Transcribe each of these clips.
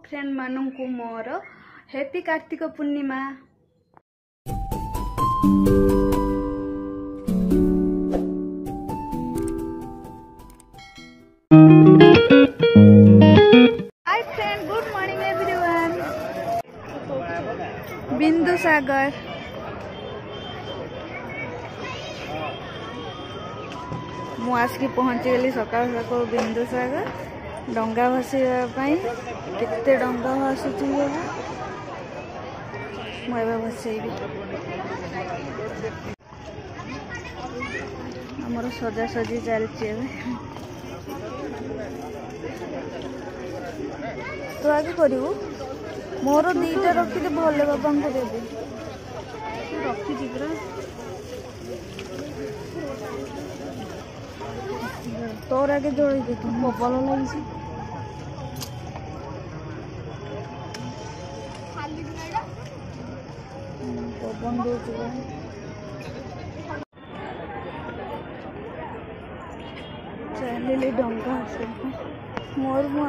Friend मानू मोर happy Kartik Purnima. Hi friend, good morning everyone. Bindu Sagar मु आसिक पहुँची गली सकाल सकाल बिंदु सागर डंगा भसैवाई। केते डंगा भासुची मुझे भसैबी। आमर सजासजी चलती। तो आगे करू मोर दीटा रखी भोले बाबा को देवी रखी पूरा। तोर आगे जोड़ी दे पवन लगी पवन दे चलिए डंगा मोर मो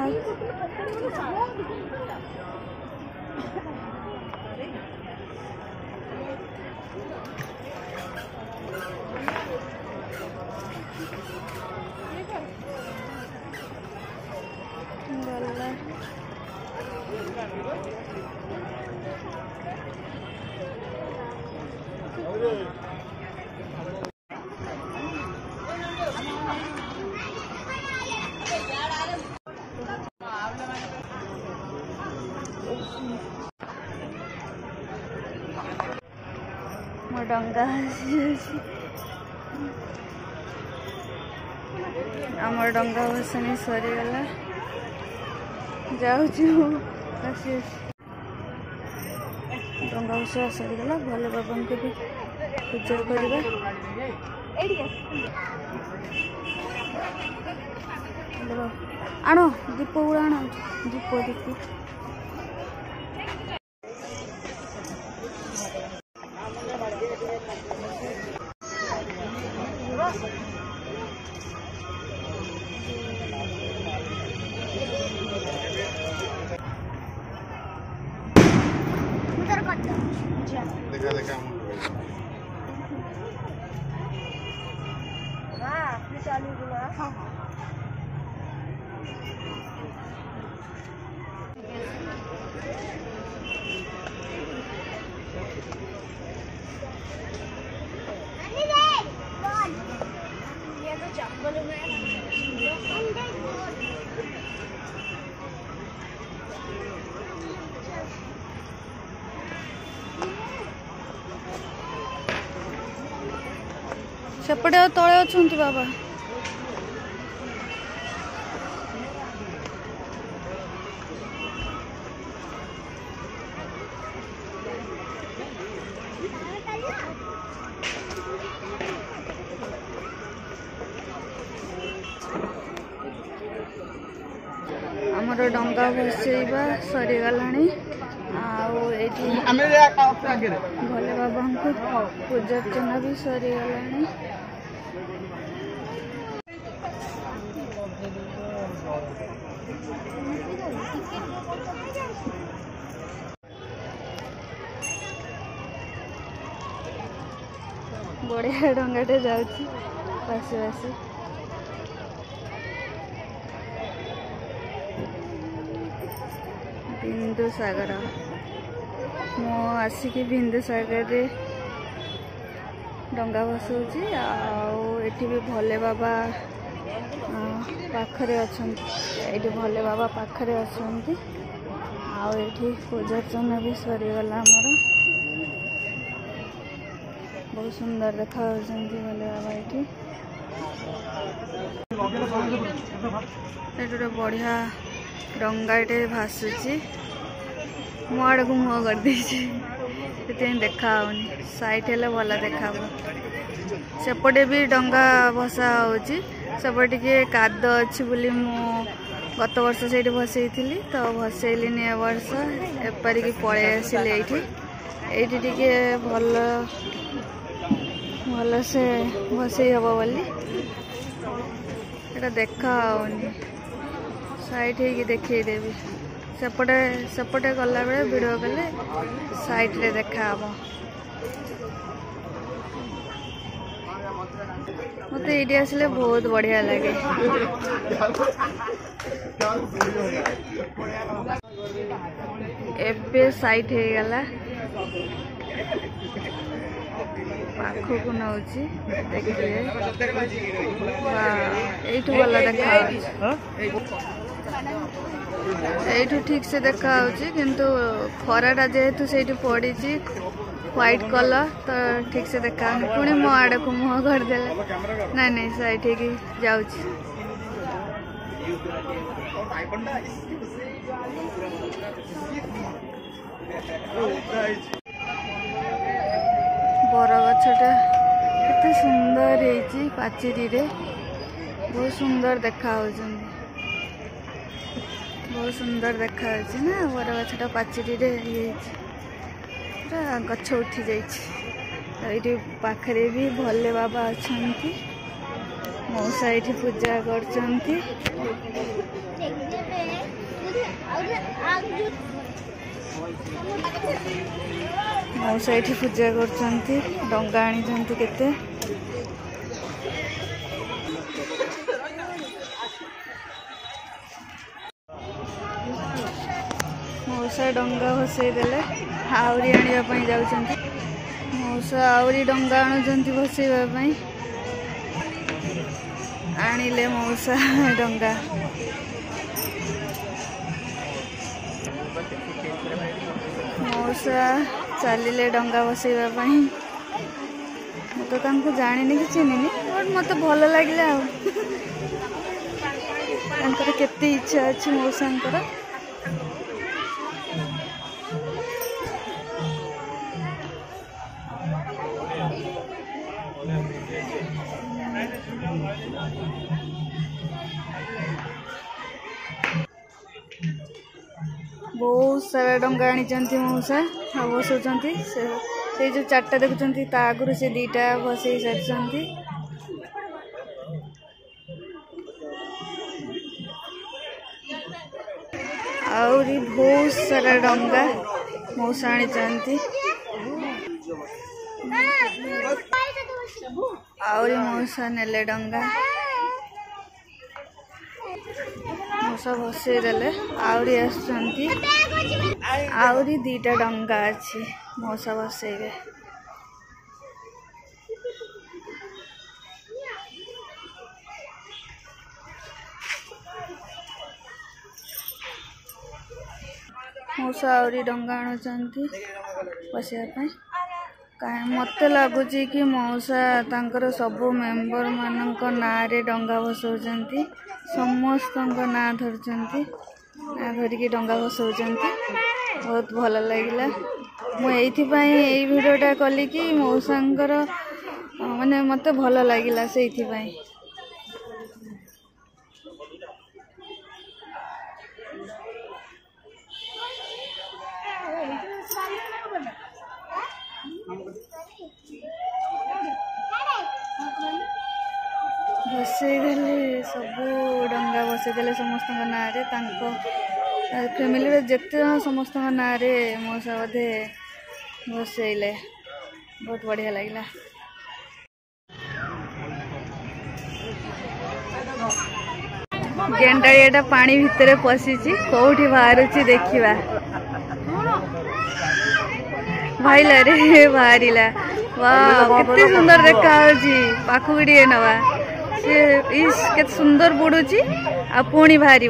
डंगा आमर डंगा भसनी सरीगला जाऊँ डंगा भसा सरीगला। भोले बाबा को भी पूजा करवा। आण दीप गुड़ा आण दीप दीप देखा देखा सेपटे तले अच्छा बाबा। आमर डंगा भसैबा सरीगला। भोले बाबा को पूजा अर्चना भी सरीगला। बढ़िया डंगाटे जाऊँगी बासी बासी। बिंदु सागर मो आसिक बिंदु सागर रे डंगा भसौची। आठी भी भोले बाबा पाखरे अच्छा। ये भोले बाबा पाखरे अच्छा। आठी पूजा अर्चना भी सरीगला। आमर बहुत सुंदर देखा भोले बाबा। ये गोटे बढ़िया डंगाटे भासुची। मो आड़ को मुह कर देखा साइट हेल्ले भल देखा। सेपटे भी डंगा भसा होची। सेपटे टे काद अच्छी बोली मु गत वर्ष से भसई तो भसैलिनी ए वर्ष एपारिक पलि आसिले। ये टे भल भल से भसई हम बोली देखा साइट हो देखदेवी। सेपटे सेपटे गला बेले वीडियो कले साइड रे देखा हम मत ये आसले बहुत बढ़िया लगे। एबे साइट हो गला पाखक नौ देखिए यू भल देखा यू ठीक से देखा किंतु खराटा जेहेतु से पड़ी व्हाइट कलर तो ठीक से देखा पुणी मो आड़ को मुह करदे नहीं नहीं साइट की जाऊँ बरगछटा केते सुंदर है पाचेरी रे बहुत सुंदर देखा बहुत सुंदर देखा ना बरगछटा पाचेरी रे पूरा गछ उठी जाइए पाखरे भी भोले बाबा अच्छा मौसा ये पूजा कर मौसा ये पूजा कर डंगा आनी केते मौसा डंगा भसई देले आउरी आने जाउछंती मौसा आउरी डंगा आणुछंती भसईबा आनिले मौसा डंगा मौसा चलिले डंगा बसैबा मत जानी कि चिन्हनी बट मत भल लगे केते इच्छा अच्छी मौसा बहुत सारा डंगा आनी मौसा बसौंती से जो चार्टा देखुं आगुरी से दीटा बसई सारी आउरी बहुत सारा डंगा मौसा आनी आउरी मौसा नेले डंगा मौसा बसई देले आउरी आउरी दीटा डंगा अच्छी मौसा बसैबे मौसा आउरी डंगा आणुचंती बसैबा मत लगुच कि मौसा तांकर सबू मेंबर मानक ना रे डंगा बसौचंती समस्त ना धरचंती ना धरिकी डंगा बसौचंती बहुत भल लगिला मुझे वीडियोटा कली कि मौसांकर माने मत भल लगिला से बसईदेले सबू डंगा बसईदेले समस्त ना फैमिली जिते समस्त ना मौसा बोधे बसईले बहुत बढ़िया लगिला। गेंडाड़िया पानी भितर पशि कौटी बाहर देखा भाईला रे बाहरिला वाह केते सुंदर देखा पाखु टे नवा के सुंदर बुड़ुची आ पुणी बाहर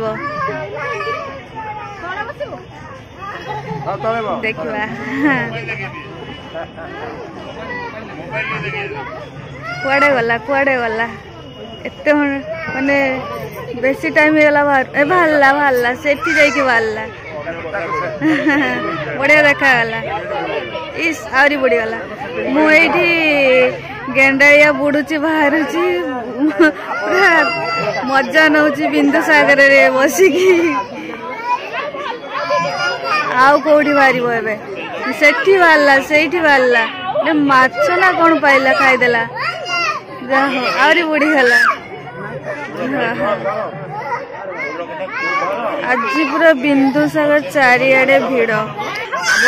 देखा कुआडे गला एत माने बेसी टाइम गला बाहरला सेठी जाइके बाहरला बढ़िया देखा गला इस आहरी बुड़ी गला मुझे गेंडाड़िया बुड़ुची बाहर पूरा मजा नौ बिंदु सागर रे बसिकी आउ कौटी बाहर सेठी बाहरला सेठी बाहरला माछ ना कौन पाइला खाईदेला आहरी बुड़ी गला आज पूरा बिंदुसागर चारिआडे भिड़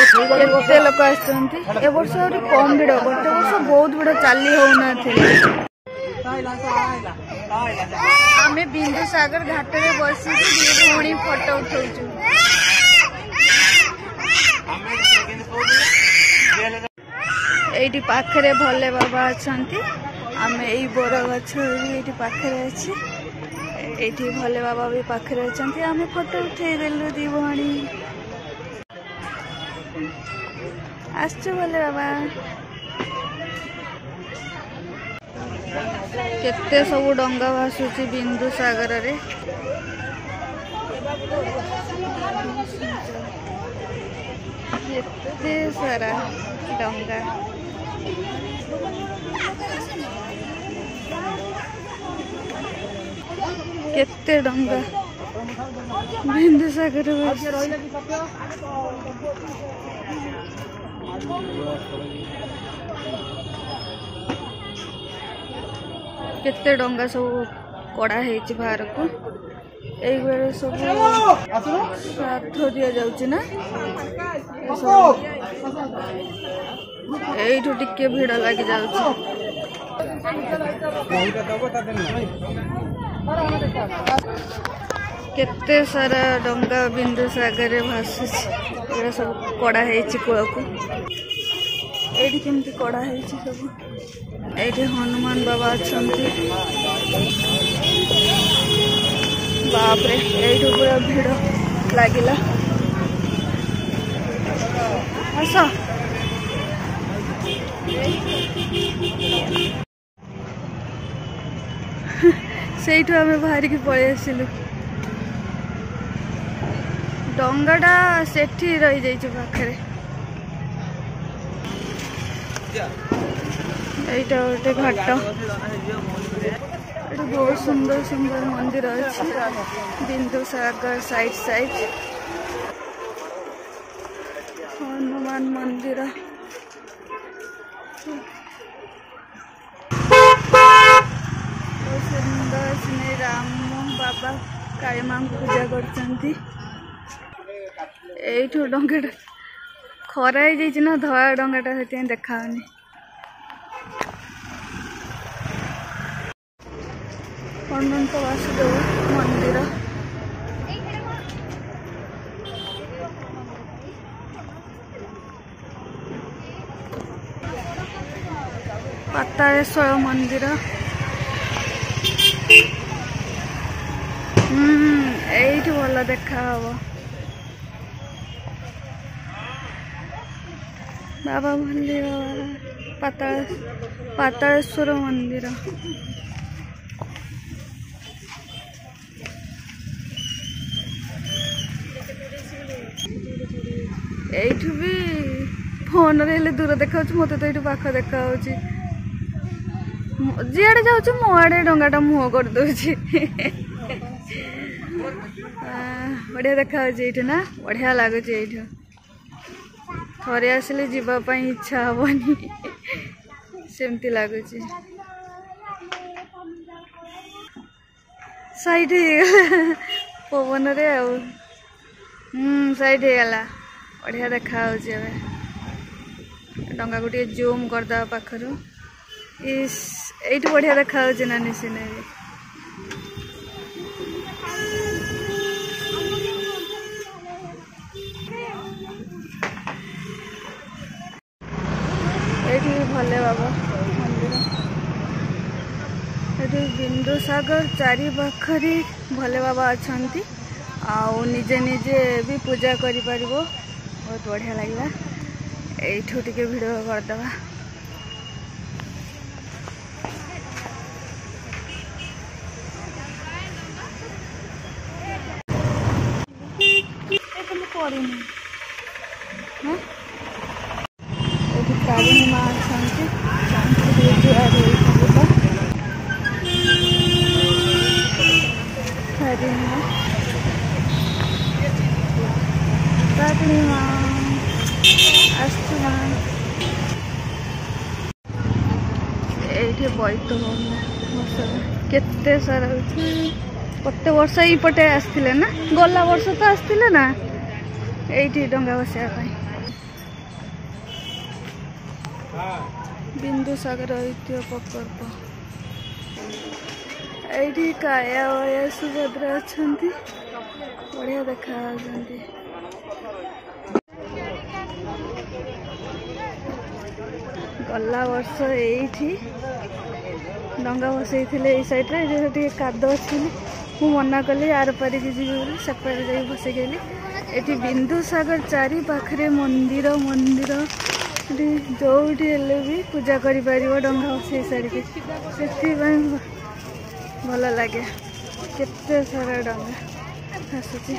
केते लोक आसुचंती ए वर्ष और कम भिड़ गोटे वर्ष बहुत भिड़ चाली होना आमे बिंदुसागर घाट रे बसी भौणी फोटो उठाउछु एठी पाखरे भोले बाबा अछंती आमे एई बोर गछ एठी पाखरे अछि एठी भोले बाबा भी पाखरे अछंती आमे फोटो उठेई देलु दी भौणी आसछु भोले बाबा केते सब डंगा भासुची बिंदुसागर रे केते सारा डंगा केते डंगा बिंदुसागर केते डंगा सब कड़ा है बाहर को एक बेले सब श्राद्ध दिया जाउची ना एठू टिके भिड़ लगी जाउची केते सारा डंगा बिंदुसागर रे भासुची एरा सब कड़ा है कूल को एठी केमती कड़ा है सब एठी हनुमान बाबा अछंती बाप रे एठू पूरा भिड़ लागिला आस सेठू आमे बाहर की पळे आसिलु डंगाटा सेठी रही जाइछ पाखरे एटा गोटे घाट बहुत सुंदर सुंदर मंदिर अच्छे बिंदुसागर साइड साइड हनुमान मंदिर सुंदर से राम बाबा काली माँ पूजा करछंती एठू डंगाटा खरा ही जाइछ ना धला डंगाटा से देखानी अनंत वासुदेव मंदिर पातालेश्वर मंदिर एठी भल देखा हबो बाबा भोले बाबा पातालेश्वर मंदिर एठू भी फोन रे दूर देखा मत तो ये पाख देखा जियाड़े जाऊँ मो आड़े डंगाटा मुह कर दूची बढ़िया देखा ये ना बढ़िया लगुच ये थरे आसिले जीवाई इच्छा हेनी सेमती लगुच साइड पवन रे साइड होगला बढ़िया देखा डंगा को जूम करदे पाखर ये बढ़िया देखा नानी सीनरी ये भोले बाबा मंदिर ये बिंदुसागर चारि पाखरी भोले बाबा अछंती आउ निजे निजे भी पूजा करि परिबो बहुत बढ़िया लगे एठू टिके वीडियो करदबा काली माँ अछंती ये बैठ केते सारा प्रत्येक वर्ष यपटे आसते ना गला वर्ष तो आसते ना ये डंगा बसवाई बिंदुसागर ऐतिह्य प्रकल्प ये काया वया सुभद्रा अच्छा बढ़िया देखा गला वर्ष ये डंगा बसई सैड्रे ये काद अच्छी मु मना कली यार पारिक जी सेपटे जा बसई गली ये बिंदुसागर चारि पाखे मंदिर मंदिर जो भी पूजा कर डंगा बसई सारी से भल लगे केते सारा डंगा आसुची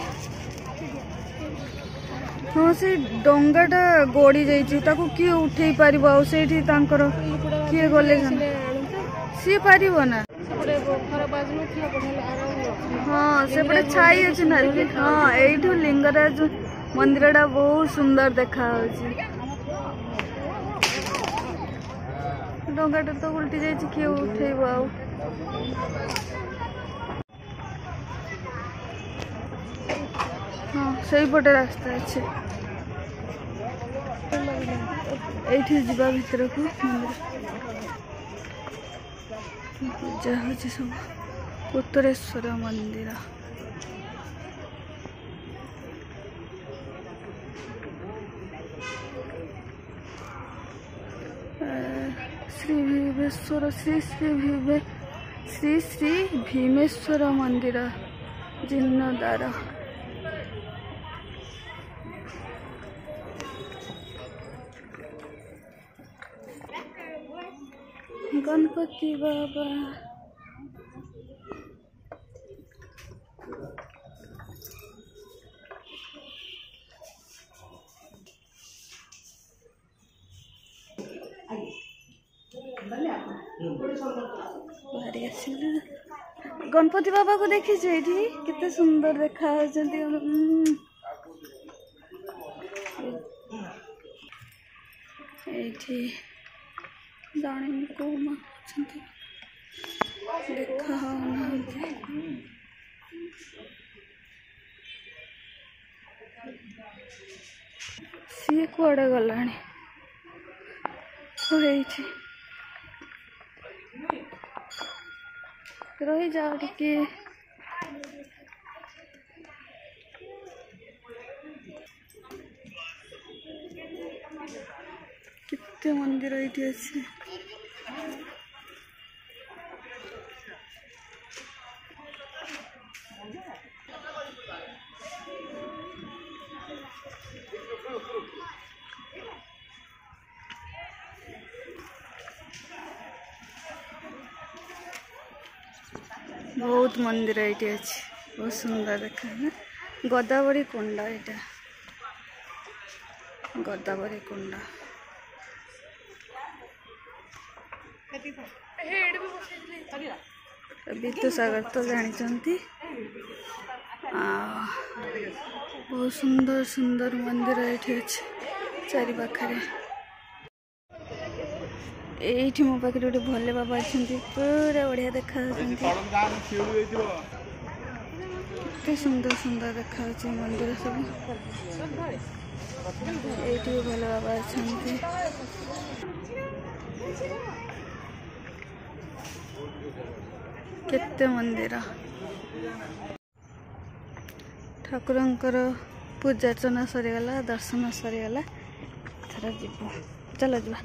हाँ से डंगाटा गड़ी जा किए उठे पार किए गले सी पार ना हाँ सेपटे छाई अच्छी ना हाँ यू लिंगराज मंदिर टा बहुत सुंदर देखा डंगाटा तो उल्टी जा किए उठेब आ हाँ से पटे रास्ता अच्छे ये जावा भर को मंदिर पूजा हो सब उत्तरेश्वर मंदिर श्री भीमेश्वर श्री भीमेश्वर मंदिर जीर्णोद्धार गणपति बाबा गणपति बाबा को देखी केते सुंदर देखा जाने को देखा सी कुआड़े गला रही जाओ टिके केते मंदिर ये अच्छे बहुत मंदिर ये अच्छे बहुत सुंदर देखा है गोदावरी कुंड यहाँ गोदावरी कुंड बिंदुसागर तो जानते बहुत सुंदर सुंदर मंदिर ये अच्छे चारि पाखे ये मो पाखे गोटे भोले बाबा अच्छा पूरा बढ़िया देखा सुंदर सुंदर देखा मंदिर सब ये भोले बाबा अच्छा केते मंदिर ठाकुरंकर पूजार्चना सरीगला दर्शन सरीगला थर जीव चल जा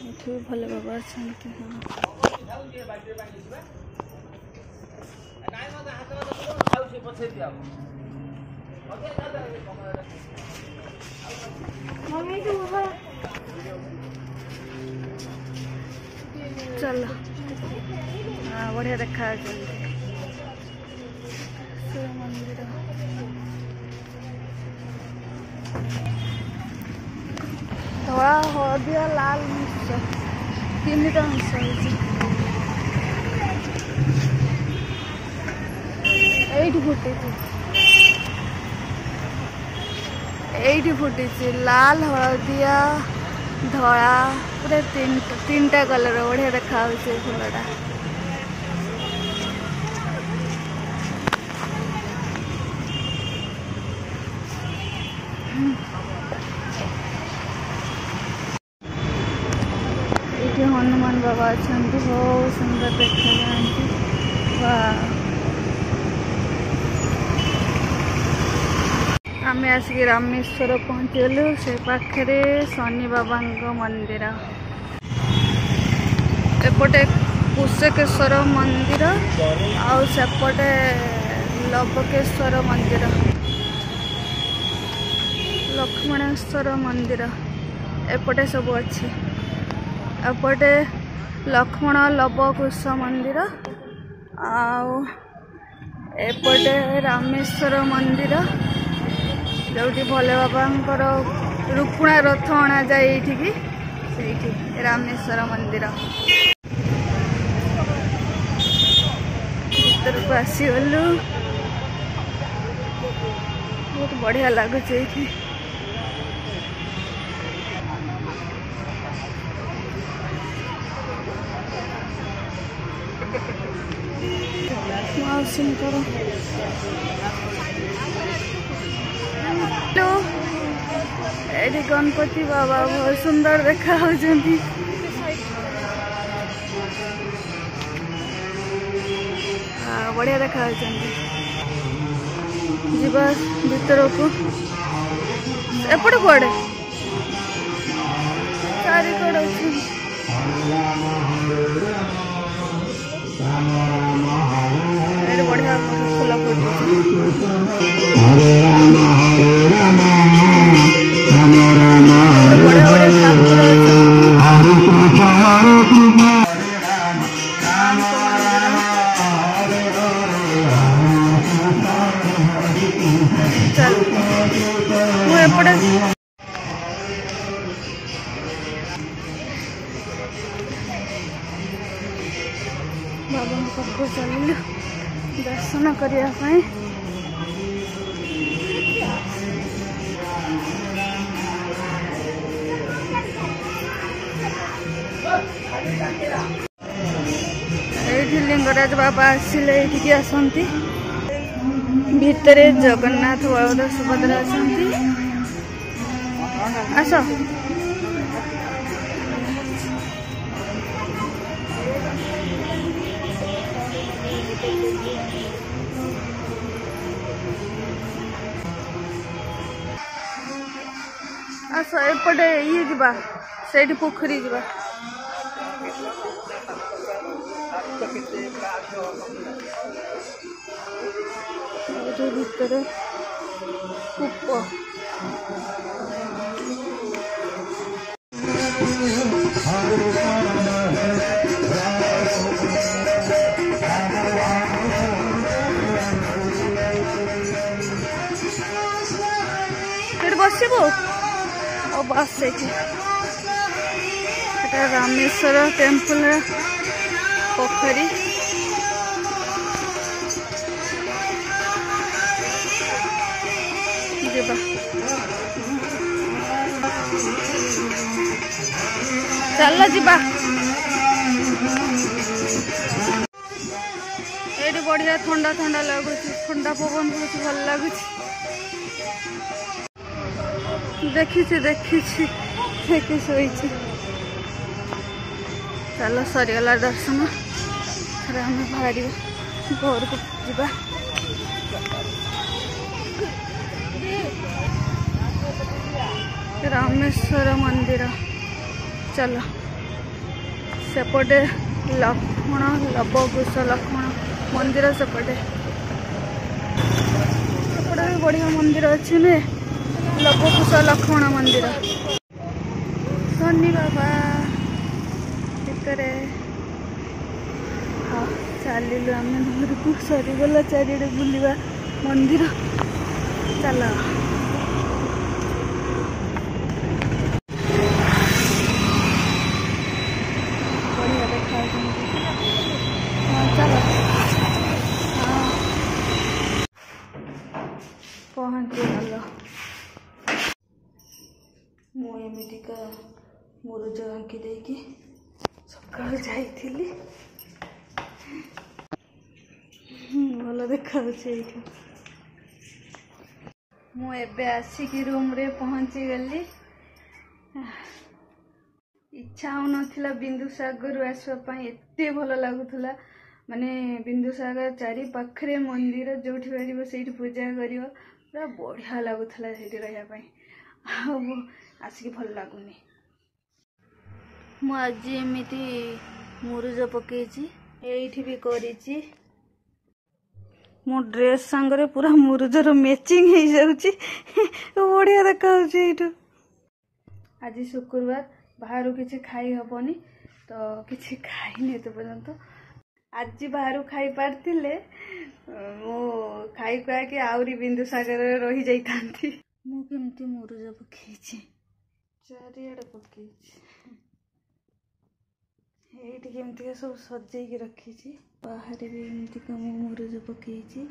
ये भले बाबा अच्छा चल हाँ बढ़िया देखा मंदिर धला हलदिया लाल मिक्स तीन टा मिक्स फुटी लाल हलदिया धला पूरा तीन टा कलर बढ़िया देखा फूलटा ये हनुमान बाबा अच्छा बहुत सुंदर देखा जाती। आम आसिक रामेश्वर पहुँचलु से पाखे शनि बाबा मंदिर एपटे कुशकेश्वर मंदिर आउ सेपटे लबकेश्वर मंदिर लक्ष्मणेश्वर मंदिर एपटे सब अच्छी एपटे लक्ष्मण लबकुश मंदिर आउ एपटे रामेश्वर मंदिर जो भोले बाबा रुक्मणा रथ अणा जाए ये रामेश्वर मंदिर भीतर को आसीगलु बहुत बढ़िया लगुच ये मौसम करो ये गणपति बाबा बहुत सुंदर देखा होती। बढ़िया देखा जीवा भीतर को एपटे कड़े चारिकड़ अच्छी बढ़िया फूल चल एपटे बाबा पाखु चलू दर्शन करने लिंगराज बाबा आसिले ये आसती भितर जगन्नाथ बलभद्र सुभद्रा आसती आस आस एपटे ये जा से पोखरी जा भीतर कूप बसबू और बस से रामेश्वर टेम्पल पोखरी चल जीवा ये बढ़िया ठंडा ठंडा लगुच ठंडा पवन बहुत भल लगुच देखी देखी शोई चल सरीगला दर्शन आम बाहर घर को जा रामेश्वर मंदिर चल सेपटे लक्ष्मण लबकुश लक्ष्मण मंदिर सेपटे भी बढ़िया मंदिर अच्छे ने लबकुश लक्ष्मण मंदिर शनि बाबा भितर हाँ चलू आम घर को सरीगला चारिड़े बुलवा मंदिर चल बढ़िया देखा हाँ चलो पहुँची गल मुझेका मुरुज आंकी देकी सका जाइली भल देखा मु एबे आसिकी रूम रे पहुंची गली। इच्छा होनथिला बिंदुसागर आसवा एते भल लगुला माने बिंदुसागर चारि पाखरे मंदिर जोठी पारिबो सेठी पूजा करियो पूरा बढ़िया लगुला सेठी रहिया पई आसिकी भल लागुनी। मु आज एमिति मुरुज पकेची एठी भी करिची मो ड्रेस संगरे पूरा मुरुजर मैचिंग हो जाउची बढ़िया देखा होची। आज शुक्रवार बाहर किसी खाई हबनी तो किसी खाईनी तो पर्यंत आज बाहर खाई पारती मो खाई खुआ कि आउरी बिंदुसागर रही जाइथांती। मु केमती मुरुज पकेची चारिआडे पकेची एठी केमती सब सजेकी रखीची बाहर भी एमती का मुरुज पकेची।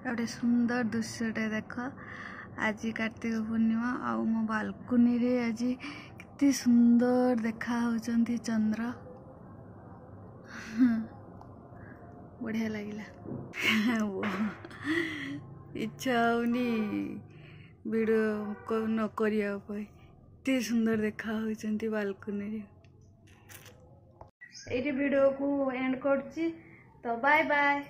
गोटे सुंदर दृश्यटे देख आज कार्तिक पूर्णिमा आउ मो बालकनी रे आज कितनी सुंदर देखा होचंती चंद्र बढ़िया लगिला। इच्छा होनी वीडियो को न करिया पे एते सुंदर देखा होचंती बालकनी रे। एठी वीडियो को एंड करची तो बाय बाय।